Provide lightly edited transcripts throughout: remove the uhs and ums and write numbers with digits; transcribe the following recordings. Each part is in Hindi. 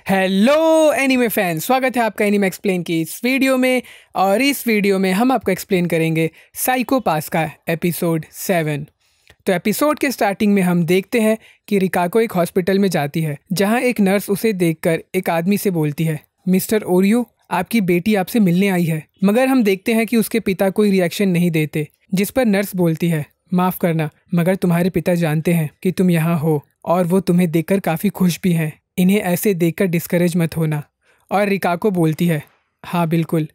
हेलो एनीमे फैन, स्वागत है आपका एनीमे एक्सप्लेन की इस वीडियो में। और इस वीडियो में हम आपको एक्सप्लेन करेंगे साइको पास का एपिसोड 7। तो एपिसोड के स्टार्टिंग में हम देखते हैं कि रिकाको एक हॉस्पिटल में जाती है, जहां एक नर्स उसे देखकर एक आदमी से बोलती है, मिस्टर ओरियो, आपकी बेटी आपसे मिलने आई है। मगर हम देखते हैं कि उसके पिता कोई रिएक्शन नहीं देते, जिस पर नर्स बोलती है, माफ़ करना मगर तुम्हारे पिता जानते हैं कि तुम यहाँ हो और वो तुम्हें देखकर काफ़ी खुश भी हैं। इन्हें ऐसे देखकर डिस्करेज मत होना। और रिकाको बोलती है, हाँ बिल्कुल।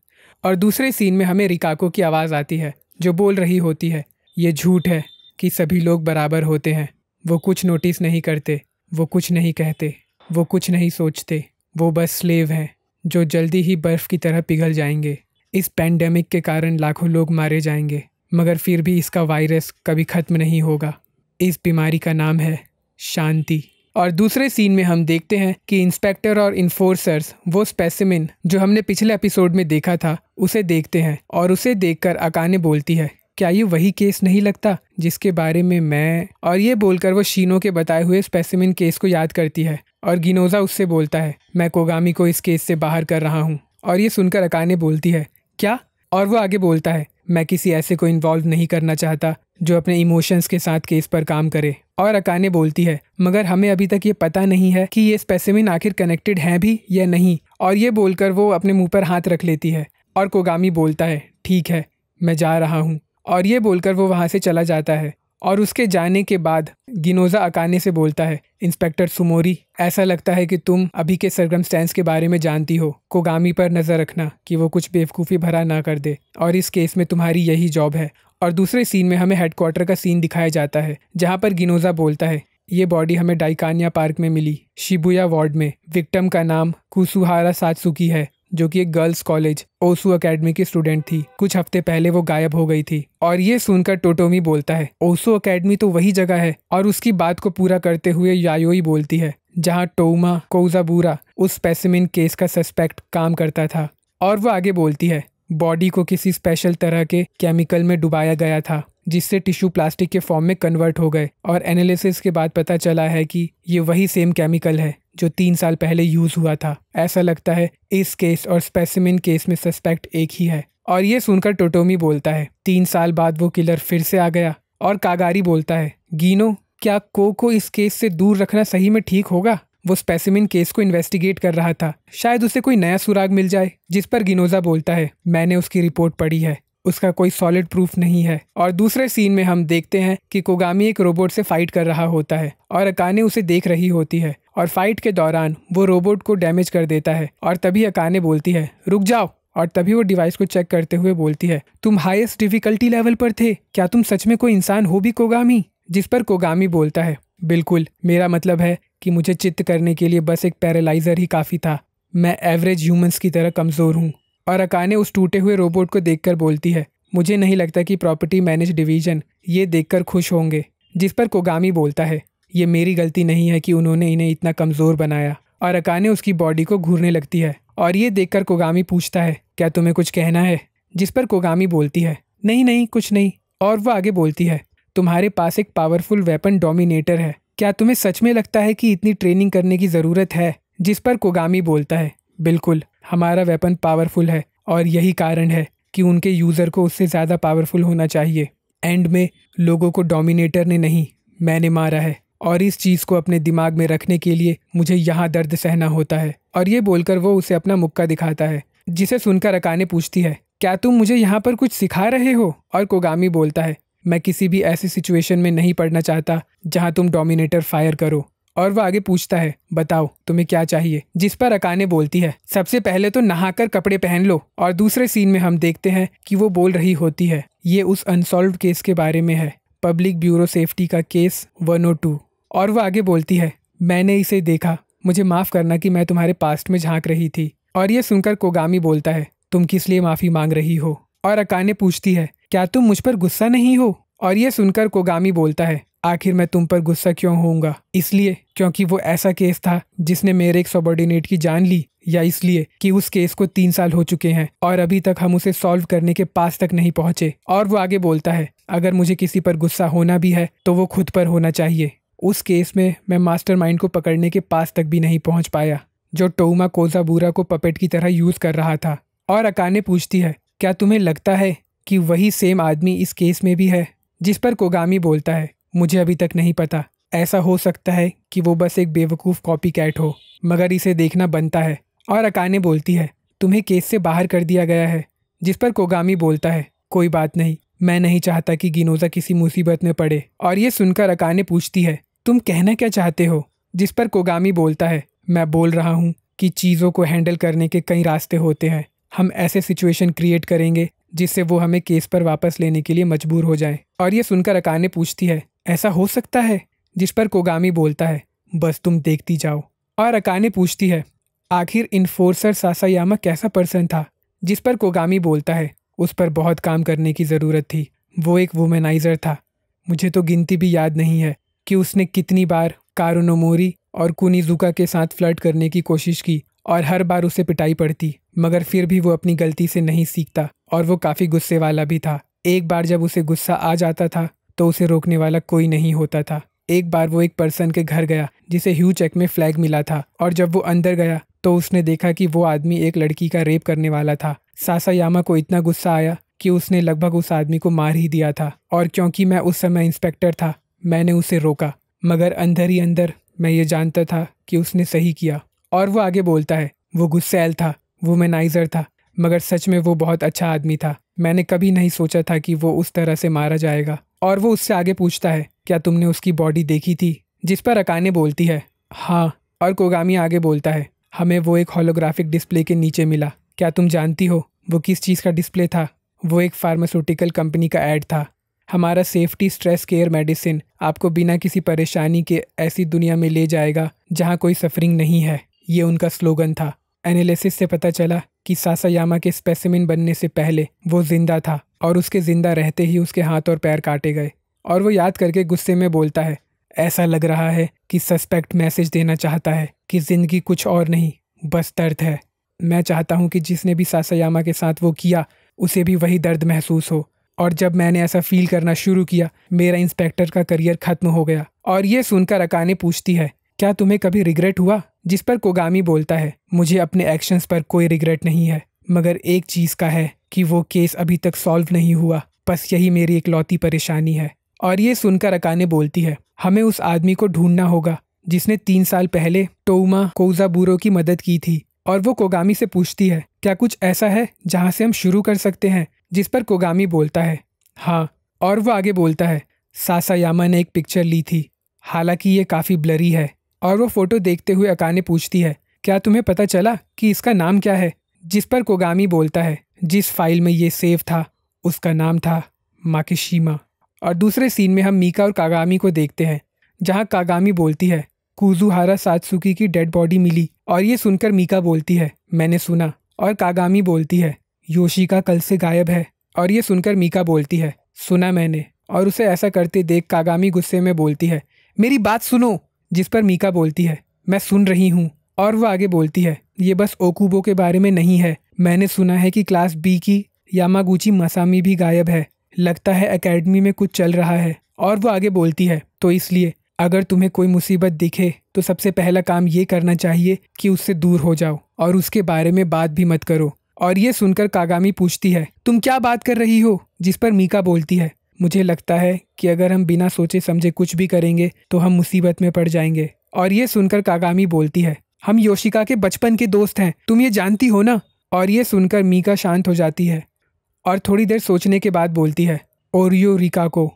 और दूसरे सीन में हमें रिकाको की आवाज़ आती है जो बोल रही होती है, ये झूठ है कि सभी लोग बराबर होते हैं। वो कुछ नोटिस नहीं करते, वो कुछ नहीं कहते, वो कुछ नहीं सोचते। वो बस स्लेव हैं जो जल्दी ही बर्फ़ की तरह पिघल जाएंगे। इस पैंडेमिक के कारण लाखों लोग मारे जाएंगे, मगर फिर भी इसका वायरस कभी ख़त्म नहीं होगा। इस बीमारी का नाम है शांति। और दूसरे सीन में हम देखते हैं कि इंस्पेक्टर और इन्फोर्सर्स वो स्पेसिमिन जो हमने पिछले एपिसोड में देखा था उसे देखते हैं। और उसे देखकर अकाने बोलती है, क्या ये वही केस नहीं लगता जिसके बारे में मैं। और ये बोलकर वो शीनो के बताए हुए स्पेसिमिन केस को याद करती है। और गिनोजा उससे बोलता है, मैं कोगामी को इस केस से बाहर कर रहा हूँ। और ये सुनकर अकाने बोलती है, क्या। और वो आगे बोलता है, मैं किसी ऐसे को इन्वॉल्व नहीं करना चाहता जो अपने इमोशंस के साथ केस पर काम करे। और अकाने बोलती है, मगर हमें अभी तक ये पता नहीं है कि ये स्पेसिमिन आखिर कनेक्टेड हैं भी या नहीं। और ये बोलकर वो अपने मुंह पर हाथ रख लेती है। और कोगामी बोलता है, ठीक है मैं जा रहा हूँ। और ये बोलकर वो वहाँ से चला जाता है। और उसके जाने के बाद गिनोजा अकाने से बोलता है, इंस्पेक्टर सुमोरी, ऐसा लगता है कि तुम अभी के सर्कमस्टेंस के बारे में जानती हो। कोगामी पर नज़र रखना कि वो कुछ बेवकूफ़ी भरा ना कर दे, और इस केस में तुम्हारी यही जॉब है। और दूसरे सीन में हमें हेडक्वार्टर का सीन दिखाया जाता है, जहाँ पर गिनोजा बोलता है, ये बॉडी हमें डाइकानिया पार्क में मिली, शिबुया वार्ड में। विक्टिम का नाम कुसुहारा सात्सुकी है, जो कि एक गर्ल्स कॉलेज ओसु एकेडमी की स्टूडेंट थी। कुछ हफ्ते पहले वो गायब हो गई थी। और ये सुनकर टोटोमी बोलता है, ओसु एकेडमी तो वही जगह है। और उसकी बात को पूरा करते हुए यायोई बोलती है, जहाँ टोउमा कोउजाबुरा उस स्पेसिमिन केस का सस्पेक्ट काम करता था। और वो आगे बोलती है, बॉडी को किसी स्पेशल तरह के केमिकल में डुबाया गया था, जिससे टिश्यू प्लास्टिक के फॉर्म में कन्वर्ट हो गए। और एनालिसिस के बाद पता चला है कि ये वही सेम केमिकल है जो 3 साल पहले यूज हुआ था। ऐसा लगता है इस केस और स्पेसिमिन केस में सस्पेक्ट एक ही है। और ये सुनकर टोटोमी बोलता है, 3 साल बाद वो किलर फिर से आ गया। और कागारी बोलता है, गिनो, क्या को इस केस से दूर रखना सही में ठीक होगा। वो स्पेसिमिन केस को इन्वेस्टिगेट कर रहा था, शायद उसे कोई नया सुराग मिल जाए। जिस पर गिनोजा बोलता है, मैंने उसकी रिपोर्ट पढ़ी है, उसका कोई सॉलिड प्रूफ नहीं है। और दूसरे सीन में हम देखते हैं कि कोगामी एक रोबोट से फाइट कर रहा होता है और अकाने उसे देख रही होती है। और फाइट के दौरान वो रोबोट को डैमेज कर देता है। और तभी अकाने बोलती है, रुक जाओ। और तभी वो डिवाइस को चेक करते हुए बोलती है, तुम हाईएस्ट डिफिकल्टी लेवल पर थे, क्या तुम सच में कोई इंसान हो भी कोगामी। जिस पर कोगामी बोलता है, बिल्कुल, मेरा मतलब है कि मुझे चित्त करने के लिए बस एक पैरालाइजर ही काफ़ी था। मैं एवरेज ह्यूमंस की तरह कमज़ोर हूँ। और अकाने उस टूटे हुए रोबोट को देखकर बोलती है, मुझे नहीं लगता कि प्रॉपर्टी मैनेज डिवीज़न ये देखकर खुश होंगे। जिस पर कोगामी बोलता है, ये मेरी गलती नहीं है कि उन्होंने इन्हें इतना कमज़ोर बनाया। और अकाने उसकी बॉडी को घूरने लगती है। और ये देखकर कोगामी पूछता है, क्या तुम्हें कुछ कहना है। जिस पर कोगामी बोलती है, नहीं नहीं कुछ नहीं। और वह आगे बोलती है, तुम्हारे पास एक पावरफुल वेपन डोमिनेटर है, क्या तुम्हें सच में लगता है कि इतनी ट्रेनिंग करने की ज़रूरत है। जिस पर कोगामी बोलता है, बिल्कुल, हमारा वेपन पावरफुल है और यही कारण है कि उनके यूज़र को उससे ज़्यादा पावरफुल होना चाहिए। एंड में लोगों को डोमिनेटर ने नहीं, मैंने मारा है। और इस चीज़ को अपने दिमाग में रखने के लिए मुझे यहाँ दर्द सहना होता है। और ये बोलकर वो उसे अपना मुक्का दिखाता है। जिसे सुनकर अकाने पूछती है, क्या तुम मुझे यहाँ पर कुछ सिखा रहे हो। और कोगामी बोलता है, मैं किसी भी ऐसी सिचुएशन में नहीं पड़ना चाहता जहां तुम डोमिनेटर फायर करो। और वह आगे पूछता है, बताओ तुम्हें क्या चाहिए। जिस पर अकाने बोलती है, सबसे पहले तो नहाकर कपड़े पहन लो। और दूसरे सीन में हम देखते हैं कि वो बोल रही होती है, ये उस अनसॉल्व्ड केस के बारे में है, पब्लिक ब्यूरो सेफ्टी का केस 102। और वह आगे बोलती है, मैंने इसे देखा, मुझे माफ़ करना कि मैं तुम्हारे पास्ट में झांक रही थी। और ये सुनकर कोगामी बोलता है, तुम किस लिए माफ़ी मांग रही हो। और अकाने पूछती है, क्या तुम मुझ पर गुस्सा नहीं हो। और ये सुनकर कोगामी बोलता है, आखिर मैं तुम पर गुस्सा क्यों होऊंगा, इसलिए क्योंकि वो ऐसा केस था जिसने मेरे एक सबॉर्डिनेट की जान ली, या इसलिए कि उस केस को 3 साल हो चुके हैं और अभी तक हम उसे सॉल्व करने के पास तक नहीं पहुंचे। और वो आगे बोलता है, अगर मुझे किसी पर गुस्सा होना भी है तो वो खुद पर होना चाहिए। उस केस में मैं मास्टरमाइंड को पकड़ने के पास तक भी नहीं पहुंच पाया। जो टोउमा कोज़ाबुरा को पपेट की तरह यूज़ कर रहा था। और अकाने पूछती है, क्या तुम्हें लगता है कि वही सेम आदमी इस केस में भी है? जिस पर कोगामी बोलता है, मुझे अभी तक नहीं पता। ऐसा हो सकता है कि वो बस एक बेवकूफ़ कॉपी कैट हो, मगर इसे देखना बनता है। और अकाने बोलती है, तुम्हें केस से बाहर कर दिया गया है। जिस पर कोगामी बोलता है, कोई बात नहीं, मैं नहीं चाहता कि गिनोज़ा किसी मुसीबत में पड़े। और ये सुनकर अकाने पूछती है, तुम कहना क्या चाहते हो? जिस पर कोगामी बोलता है, मैं बोल रहा हूँ कि चीज़ों को हैंडल करने के कई रास्ते होते हैं। हम ऐसे सिचुएशन क्रिएट करेंगे जिससे वो हमें केस पर वापस लेने के लिए मजबूर हो जाए। और ये सुनकर अकाने पूछती है, ऐसा हो सकता है? जिस पर कोगामी बोलता है, बस तुम देखती जाओ। और अकाने पूछती है, आखिर इन्फोर्सर सासायामा कैसा पर्सन था? जिस पर कोगामी बोलता है, उस पर बहुत काम करने की ज़रूरत थी। वो एक वुमेनाइज़र था। मुझे तो गिनती भी याद नहीं है कि उसने कितनी बार कारुनोमोरी और कुनिजुका के साथ फ्लर्ट करने की कोशिश की और हर बार उसे पिटाई पड़ती, मगर फिर भी वो अपनी गलती से नहीं सीखता और वो काफ़ी गुस्से वाला भी था। एक बार जब उसे गुस्सा आ जाता था तो उसे रोकने वाला कोई नहीं होता था। एक बार वो एक पर्सन के घर गया जिसे ह्यू चेक में फ्लैग मिला था, और जब वो अंदर गया तो उसने देखा कि वो आदमी एक लड़की का रेप करने वाला था। सासायामा को इतना गुस्सा आया कि उसने लगभग उस आदमी को मार ही दिया था। और क्योंकि मैं उस समय इंस्पेक्टर था, मैंने उसे रोका, मगर अंदर ही अंदर मैं ये जानता था कि उसने सही किया। और वो आगे बोलता है, वो गुस्सैल था, वुमेनाइज़र था, मगर सच में वो बहुत अच्छा आदमी था। मैंने कभी नहीं सोचा था कि वो उस तरह से मारा जाएगा। और वो उससे आगे पूछता है, क्या तुमने उसकी बॉडी देखी थी? जिस पर अकाने बोलती है, हाँ। और कोगामी आगे बोलता है, हमें वो एक होलोग्राफिक डिस्प्ले के नीचे मिला। क्या तुम जानती हो वो किस चीज़ का डिस्प्ले था? वो एक फार्मास्यूटिकल कंपनी का ऐड था। हमारा सेफ्टी स्ट्रेस केयर मेडिसिन आपको बिना किसी परेशानी के ऐसी दुनिया में ले जाएगा जहाँ कोई सफरिंग नहीं है, ये उनका स्लोगन था। एनालिसिस से पता चला कि सासायामा के स्पेसिमिन बनने से पहले वो जिंदा था, और उसके जिंदा रहते ही उसके हाथ और पैर काटे गए। और वो याद करके गुस्से में बोलता है, ऐसा लग रहा है कि सस्पेक्ट मैसेज देना चाहता है कि जिंदगी कुछ और नहीं, बस दर्द है। मैं चाहता हूँ कि जिसने भी सासायामा के साथ वो किया, उसे भी वही दर्द महसूस हो। और जब मैंने ऐसा फील करना शुरू किया, मेरा इंस्पेक्टर का करियर खत्म हो गया। और ये सुनकर अकाने पूछती है, क्या तुम्हें कभी रिग्रेट हुआ? जिस पर कोगामी बोलता है, मुझे अपने एक्शंस पर कोई रिग्रेट नहीं है, मगर एक चीज़ का है कि वो केस अभी तक सॉल्व नहीं हुआ। बस यही मेरी इकलौती परेशानी है। और ये सुनकर अकाने बोलती है, हमें उस आदमी को ढूंढना होगा जिसने 3 साल पहले टोउमा कोज़ाबुरो की मदद की थी। और वो कोगामी से पूछती है, क्या कुछ ऐसा है जहाँ से हम शुरू कर सकते हैं? जिस पर कोगामी बोलता है, हाँ। और वो आगे बोलता है, सासायामा ने एक पिक्चर ली थी, हालांकि ये काफ़ी ब्लरी है। और वो फोटो देखते हुए अकाने पूछती है, क्या तुम्हें पता चला कि इसका नाम क्या है? जिस पर कोगामी बोलता है, जिस फाइल में ये सेव था उसका नाम था माकिशिमा। और दूसरे सीन में हम मीका और कागामी को देखते हैं, जहाँ कागामी बोलती है, कुजुहारा सात्सुकी की डेड बॉडी मिली। और ये सुनकर मीका बोलती है, मैंने सुना। और कागामी बोलती है, योशिका कल से गायब है। और ये सुनकर मीका बोलती है, सुना मैंने। और उसे ऐसा करते देख कागामी गुस्से में बोलती है, मेरी बात सुनो। जिस पर मीका बोलती है, मैं सुन रही हूँ। और वो आगे बोलती है, ये बस ओकुबो के बारे में नहीं है, मैंने सुना है कि क्लास बी की यामागुची मसामी भी गायब है। लगता है एकेडमी में कुछ चल रहा है। और वो आगे बोलती है, तो इसलिए अगर तुम्हें कोई मुसीबत दिखे तो सबसे पहला काम ये करना चाहिए कि उससे दूर हो जाओ और उसके बारे में बात भी मत करो। और ये सुनकर कागामी पूछती है, तुम क्या बात कर रही हो? जिस पर मीका बोलती है, मुझे लगता है कि अगर हम बिना सोचे समझे कुछ भी करेंगे तो हम मुसीबत में पड़ जाएंगे। और ये सुनकर कागामी बोलती है, हम योशिका के बचपन के दोस्त हैं, तुम ये जानती हो ना? और ये सुनकर मीका शांत हो जाती है और थोड़ी देर सोचने के बाद बोलती है, ओरियो रिकाको।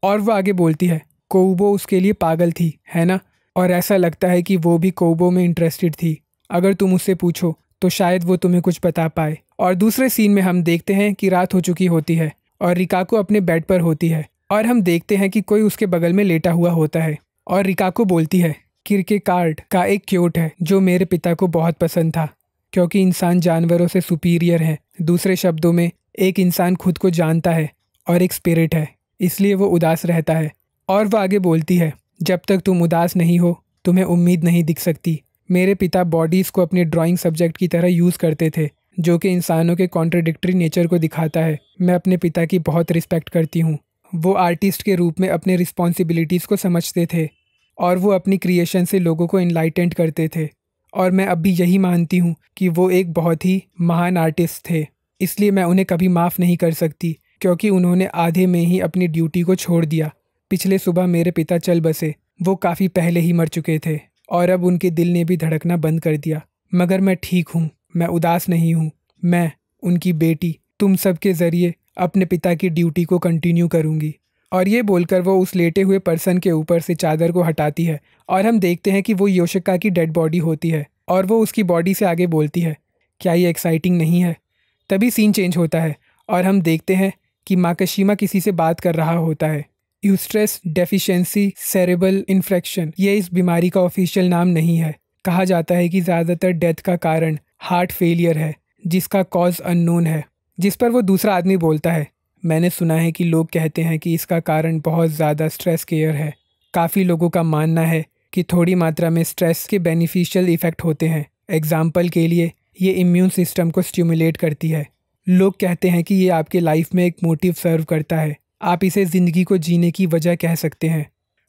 और वो आगे बोलती है, कोउबो उसके लिए पागल थी, है ना? और ऐसा लगता है कि वो भी कोउबो में इंटरेस्टेड थी। अगर तुम उससे पूछो तो शायद वो तुम्हें कुछ बता पाए। और दूसरे सीन में हम देखते हैं कि रात हो चुकी होती है और रिकाको अपने बेड पर होती है, और हम देखते हैं कि कोई उसके बगल में लेटा हुआ होता है। और रिकाको बोलती है, किरकेगार्ड का एक क्योट है जो मेरे पिता को बहुत पसंद था, क्योंकि इंसान जानवरों से सुपीरियर है। दूसरे शब्दों में, एक इंसान खुद को जानता है और एक स्पिरिट है, इसलिए वो उदास रहता है। और वो आगे बोलती है, जब तक तुम उदास नहीं हो तुम्हें उम्मीद नहीं दिख सकती। मेरे पिता बॉडीज़ को अपने ड्राइंग सब्जेक्ट की तरह यूज़ करते थे, जो कि इंसानों के कॉन्ट्रडिक्टरी नेचर को दिखाता है। मैं अपने पिता की बहुत रिस्पेक्ट करती हूँ। वो आर्टिस्ट के रूप में अपने रिस्पॉन्सिबिलिटीज़ को समझते थे और वो अपनी क्रिएशन से लोगों को इनलाइटेंड करते थे। और मैं अब भी यही मानती हूँ कि वो एक बहुत ही महान आर्टिस्ट थे। इसलिए मैं उन्हें कभी माफ़ नहीं कर सकती, क्योंकि उन्होंने आधे में ही अपनी ड्यूटी को छोड़ दिया। पिछले सुबह मेरे पिता चल बसे। वो काफ़ी पहले ही मर चुके थे और अब उनके दिल ने भी धड़कना बंद कर दिया। मगर मैं ठीक हूँ, मैं उदास नहीं हूँ। मैं, उनकी बेटी, तुम सब के ज़रिए अपने पिता की ड्यूटी को कंटिन्यू करूँगी। और ये बोलकर वो उस लेटे हुए पर्सन के ऊपर से चादर को हटाती है और हम देखते हैं कि वो योशिका की डेड बॉडी होती है और वो उसकी बॉडी से आगे बोलती है, क्या ये एक्साइटिंग नहीं है? तभी सीन चेंज होता है और हम देखते हैं कि माकाशिमा किसी से बात कर रहा होता है। यूस्ट्रेस डेफिशिएंसी सेरेब्रल इन्फ्रेक्शन, ये इस बीमारी का ऑफिशियल नाम नहीं है। कहा जाता है कि ज़्यादातर डेथ का कारण हार्ट फेलियर है, जिसका कॉज अननोन है। जिस पर वो दूसरा आदमी बोलता है, मैंने सुना है कि लोग कहते हैं कि इसका कारण बहुत ज़्यादा स्ट्रेस केयर है। काफ़ी लोगों का मानना है कि थोड़ी मात्रा में स्ट्रेस के बेनिफिशियल इफ़ेक्ट होते हैं। एग्जाम्पल के लिए ये इम्यून सिस्टम को स्टिमुलेट करती है। लोग कहते हैं कि ये आपके लाइफ में एक मोटिव सर्व करता है। आप इसे ज़िंदगी को जीने की वजह कह सकते हैं।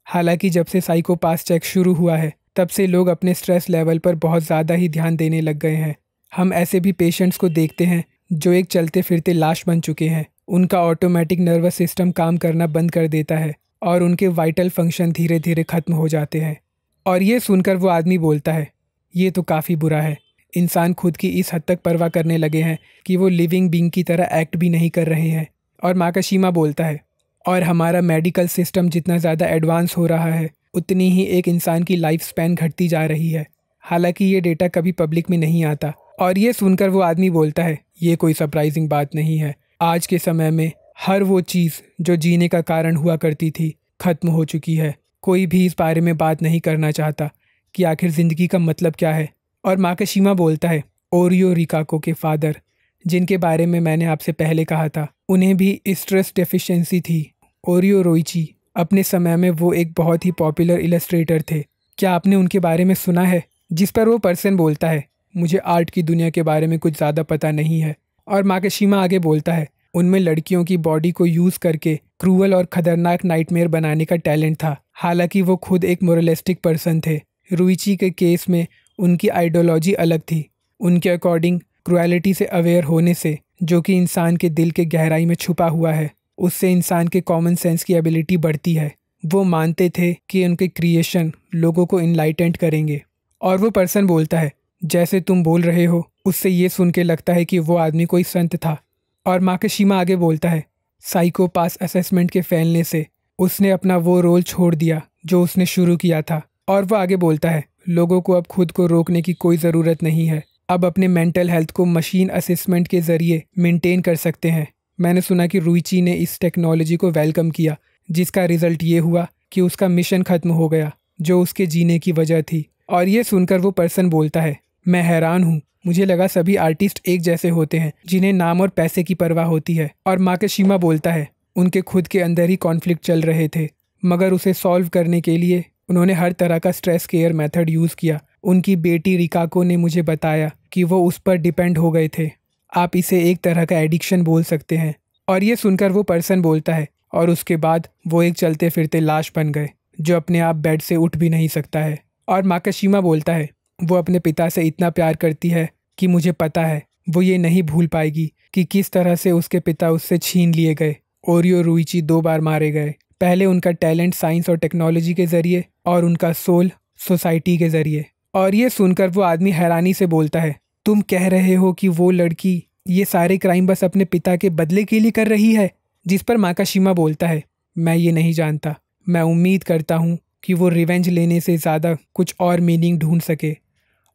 हालांकि जब से साइकोपाथ चेक शुरू हुआ है, तब से लोग अपने स्ट्रेस लेवल पर बहुत ज़्यादा ही ध्यान देने लग गए हैं। हम ऐसे भी पेशेंट्स को देखते हैं जो एक चलते फिरते लाश बन चुके हैं। उनका ऑटोमेटिक नर्वस सिस्टम काम करना बंद कर देता है और उनके वाइटल फंक्शन धीरे धीरे ख़त्म हो जाते हैं। और ये सुनकर वो आदमी बोलता है, ये तो काफ़ी बुरा है। इंसान खुद की इस हद तक परवाह करने लगे हैं कि वो लिविंग बीइंग की तरह एक्ट भी नहीं कर रहे हैं। और माकाशिमा बोलता है, और हमारा मेडिकल सिस्टम जितना ज़्यादा एडवांस हो रहा है, उतनी ही एक इंसान की लाइफ स्पैन घटती जा रही है। हालांकि ये डेटा कभी पब्लिक में नहीं आता। और ये सुनकर वो आदमी बोलता है, ये कोई सरप्राइजिंग बात नहीं है। आज के समय में हर वो चीज़ जो जीने का कारण हुआ करती थी, ख़त्म हो चुकी है। कोई भी इस बारे में बात नहीं करना चाहता कि आखिर ज़िंदगी का मतलब क्या है। और माकाशिमा बोलता है, ओरियो रिकाको के फादर, जिनके बारे में मैंने आपसे पहले कहा था, उन्हें भी स्ट्रेस डेफिशिएंसी थी। ओरियो रोइची, अपने समय में वो एक बहुत ही पॉपुलर इलस्ट्रेटर थे। क्या आपने उनके बारे में सुना है? जिस पर वो पर्सन बोलता है, मुझे आर्ट की दुनिया के बारे में कुछ ज़्यादा पता नहीं है। और माकाशिमा आगे बोलता है, उनमें लड़कियों की बॉडी को यूज़ करके क्रूअल और खतरनाक नाइटमेयर बनाने का टैलेंट था। हालांकि वो खुद एक मोरलिस्टिक पर्सन थे। रुइची के केस में उनकी आइडियोलॉजी अलग थी। उनके अकॉर्डिंग क्रुएलिटी से अवेयर होने से, जो कि इंसान के दिल के गहराई में छुपा हुआ है, उससे इंसान के कॉमन सेंस की एबिलिटी बढ़ती है। वो मानते थे कि उनके क्रिएशन लोगों को इनलाइटेंट करेंगे। और वो पर्सन बोलता है, जैसे तुम बोल रहे हो, उससे ये सुन के लगता है कि वो आदमी कोई संत था। और माकाशिमा आगे बोलता है, साइकोपाथ असेसमेंट के फैलने से उसने अपना वो रोल छोड़ दिया जो उसने शुरू किया था। और वो आगे बोलता है, लोगों को अब खुद को रोकने की कोई ज़रूरत नहीं है। अब अपने मेंटल हेल्थ को मशीन असेसमेंट के ज़रिए मेंटेन कर सकते हैं। मैंने सुना कि रुइची ने इस टेक्नोलॉजी को वेलकम किया, जिसका रिजल्ट ये हुआ कि उसका मिशन ख़त्म हो गया, जो उसके जीने की वजह थी। और ये सुनकर वो पर्सन बोलता है, मैं हैरान हूँ। मुझे लगा सभी आर्टिस्ट एक जैसे होते हैं, जिन्हें नाम और पैसे की परवाह होती है। और माकाशिमा बोलता है, उनके खुद के अंदर ही कॉन्फ्लिक्ट चल रहे थे, मगर उसे सॉल्व करने के लिए उन्होंने हर तरह का स्ट्रेस केयर मेथड यूज़ किया। उनकी बेटी रिकाको ने मुझे बताया कि वो उस पर डिपेंड हो गए थे। आप इसे एक तरह का एडिक्शन बोल सकते हैं। और ये सुनकर वो पर्सन बोलता है, और उसके बाद वो एक चलते फिरते लाश बन गए, जो अपने आप बेड से उठ भी नहीं सकता है। और माकाशिमा बोलता है, वो अपने पिता से इतना प्यार करती है कि मुझे पता है वो ये नहीं भूल पाएगी कि किस तरह से उसके पिता उससे छीन लिए गए। ओरियो रुइची 2 बार मारे गए, पहले उनका टैलेंट साइंस और टेक्नोलॉजी के ज़रिए, और उनका सोल सोसाइटी के ज़रिए। और ये सुनकर वो आदमी हैरानी से बोलता है, तुम कह रहे हो कि वो लड़की ये सारे क्राइम बस अपने पिता के बदले के लिए कर रही है? जिस पर माकाशिमा बोलता है, मैं ये नहीं जानता। मैं उम्मीद करता हूँ कि वो रिवेंज लेने से ज़्यादा कुछ और मीनिंग ढूंढ सके।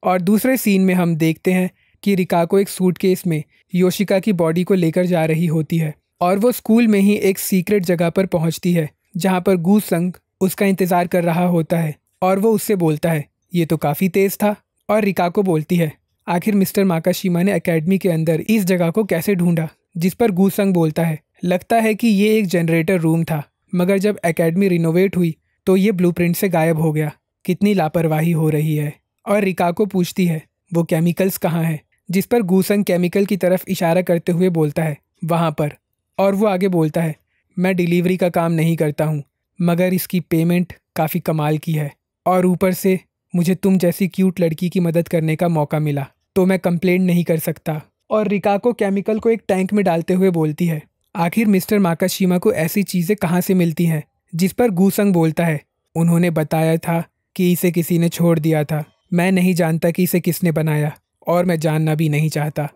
और दूसरे सीन में हम देखते हैं कि रिकाको एक सूटकेस में योशिका की बॉडी को लेकर जा रही होती है, और वो स्कूल में ही एक सीक्रेट जगह पर पहुंचती है, जहां पर गूसंग उसका इंतज़ार कर रहा होता है। और वो उससे बोलता है, ये तो काफ़ी तेज़ था। और रिकाको बोलती है, आखिर मिस्टर माकाशिमा ने एकेडमी के अंदर इस जगह को कैसे ढूंढा? जिस पर गूसंग बोलता है, लगता है कि ये एक जनरेटर रूम था, मगर जब एकेडमी रिनोवेट हुई तो ये ब्लूप्रिंट से गायब हो गया। कितनी लापरवाही हो रही है। और रिकाको पूछती है, वो केमिकल्स कहाँ हैं? जिस पर गूसंग केमिकल की तरफ इशारा करते हुए बोलता है, वहाँ पर। और वो आगे बोलता है, मैं डिलीवरी का काम नहीं करता हूँ, मगर इसकी पेमेंट काफ़ी कमाल की है। और ऊपर से मुझे तुम जैसी क्यूट लड़की की मदद करने का मौका मिला तो मैं कंप्लेंट नहीं कर सकता। और रिकाको केमिकल को एक टैंक में डालते हुए बोलती है, आखिर मिस्टर माकाशिमा को ऐसी चीज़ें कहाँ से मिलती हैं? जिस पर गूसंग बोलता है, उन्होंने बताया था कि इसे किसी ने छोड़ दिया था। मैं नहीं जानता कि इसे किसने बनाया और मैं जानना भी नहीं चाहता।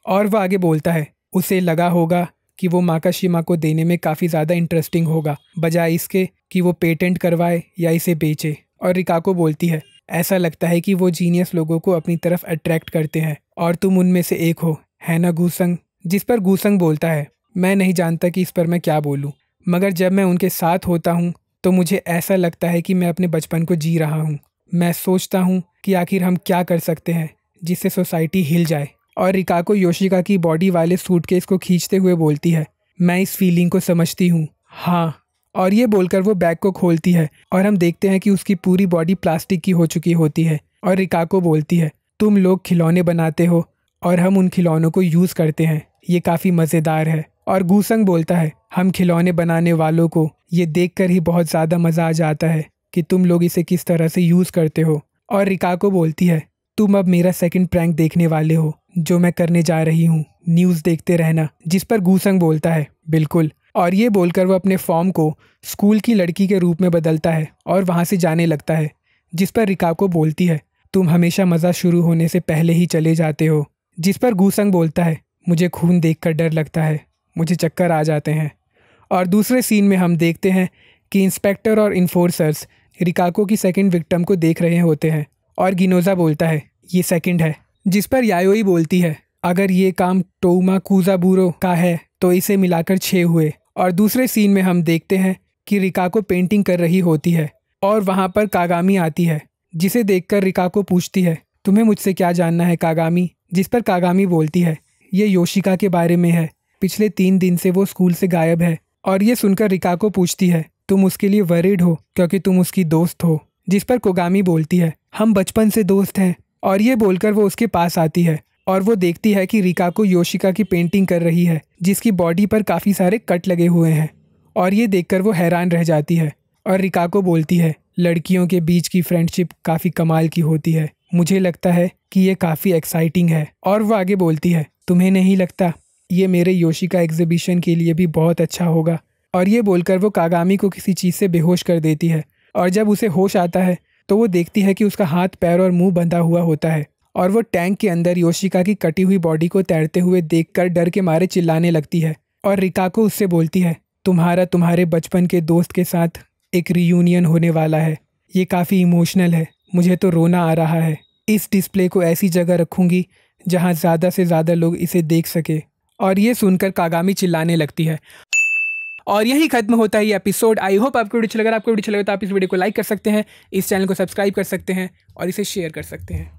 और वह आगे बोलता है, उसे लगा होगा कि वो माकाशिमा को देने में काफ़ी ज़्यादा इंटरेस्टिंग होगा बजाय इसके कि वो पेटेंट करवाए या इसे बेचे। और रिकाको बोलती है, ऐसा लगता है कि वो जीनियस लोगों को अपनी तरफ अट्रैक्ट करते हैं और तुम उनमें से एक हो, है ना गूसंग? जिस पर गूसंग बोलता है, मैं नहीं जानता कि इस पर मैं क्या बोलूँ, मगर जब मैं उनके साथ होता हूँ तो मुझे ऐसा लगता है कि मैं अपने बचपन को जी रहा हूँ। मैं सोचता हूँ कि आखिर हम क्या कर सकते हैं जिससे सोसाइटी हिल जाए। और रिकाको योशिका की बॉडी वाले सूटकेस को खींचते हुए बोलती है, मैं इस फीलिंग को समझती हूँ, हाँ। और ये बोलकर वो बैग को खोलती है और हम देखते हैं कि उसकी पूरी बॉडी प्लास्टिक की हो चुकी होती है। और रिकाको बोलती है, तुम लोग खिलौने बनाते हो और हम उन खिलौनों को यूज़ करते हैं, ये काफ़ी मज़ेदार है। और गूसंग बोलता है, हम खिलौने बनाने वालों को ये देखकर ही बहुत ज़्यादा मज़ा आ जाता है कि तुम लोग इसे किस तरह से यूज़ करते हो। और रिकाको बोलती है, तुम अब मेरा सेकंड प्रैंक देखने वाले हो जो मैं करने जा रही हूँ, न्यूज़ देखते रहना। जिस पर गूसंग बोलता है, बिल्कुल। और ये बोलकर वो अपने फॉर्म को स्कूल की लड़की के रूप में बदलता है और वहाँ से जाने लगता है। जिस पर रिकाको बोलती है, तुम हमेशा मज़ा शुरू होने से पहले ही चले जाते हो। जिस पर गूसंग बोलता है, मुझे खून देखकर डर लगता है, मुझे चक्कर आ जाते हैं। और दूसरे सीन में हम देखते हैं कि इंस्पेक्टर और इन्फोर्सर्स रिकाको की सेकंड विक्टिम को देख रहे होते हैं और गिनोजा बोलता है, ये सेकंड है। जिस पर यायोई बोलती है, अगर ये काम टोउमा कुजाबुरो का है तो इसे मिलाकर 6 हुए। और दूसरे सीन में हम देखते हैं कि रिकाको पेंटिंग कर रही होती है और वहाँ पर कागामी आती है, जिसे देखकर रिकाको पूछती है, तुम्हें मुझसे क्या जानना है कागामी? जिस पर कागामी बोलती है, ये योशिका के बारे में है, पिछले 3 दिन से वो स्कूल से गायब है। और ये सुनकर रिकाको पूछती है, तुम उसके लिए वरीड हो क्योंकि तुम उसकी दोस्त हो? जिस पर कोगामी बोलती है, हम बचपन से दोस्त हैं। और ये बोलकर वो उसके पास आती है और वो देखती है कि रिकाको योशिका की पेंटिंग कर रही है जिसकी बॉडी पर काफ़ी सारे कट लगे हुए हैं। और ये देखकर वो हैरान रह जाती है और रिकाको बोलती है, लड़कियों के बीच की फ्रेंडशिप काफ़ी कमाल की होती है, मुझे लगता है कि ये काफ़ी एक्साइटिंग है। और वो आगे बोलती है, तुम्हें नहीं लगता ये मेरे योशिका एग्जीबिशन के लिए भी बहुत अच्छा होगा? और ये बोलकर वो कागामी को किसी चीज़ से बेहोश कर देती है। और जब उसे होश आता है तो वो देखती है कि उसका हाथ, पैर और मुंह बंधा हुआ होता है और वो टैंक के अंदर योशिका की कटी हुई बॉडी को तैरते हुए देखकर डर के मारे चिल्लाने लगती है। और रिकाको उससे बोलती है, तुम्हारे बचपन के दोस्त के साथ एक रियूनियन होने वाला है, ये काफ़ी इमोशनल है, मुझे तो रोना आ रहा है। इस डिस्प्ले को ऐसी जगह रखूँगी जहाँ ज़्यादा से ज़्यादा लोग इसे देख सके। और ये सुनकर कागामी चिल्लाने लगती है। और यही खत्म होता है ये एपिसोड। आई होप आपको वीडियो अच्छा लगा। आपको वीडियो अच्छा लगा तो आप इस वीडियो को लाइक कर सकते हैं, इस चैनल को सब्सक्राइब कर सकते हैं और इसे शेयर कर सकते हैं।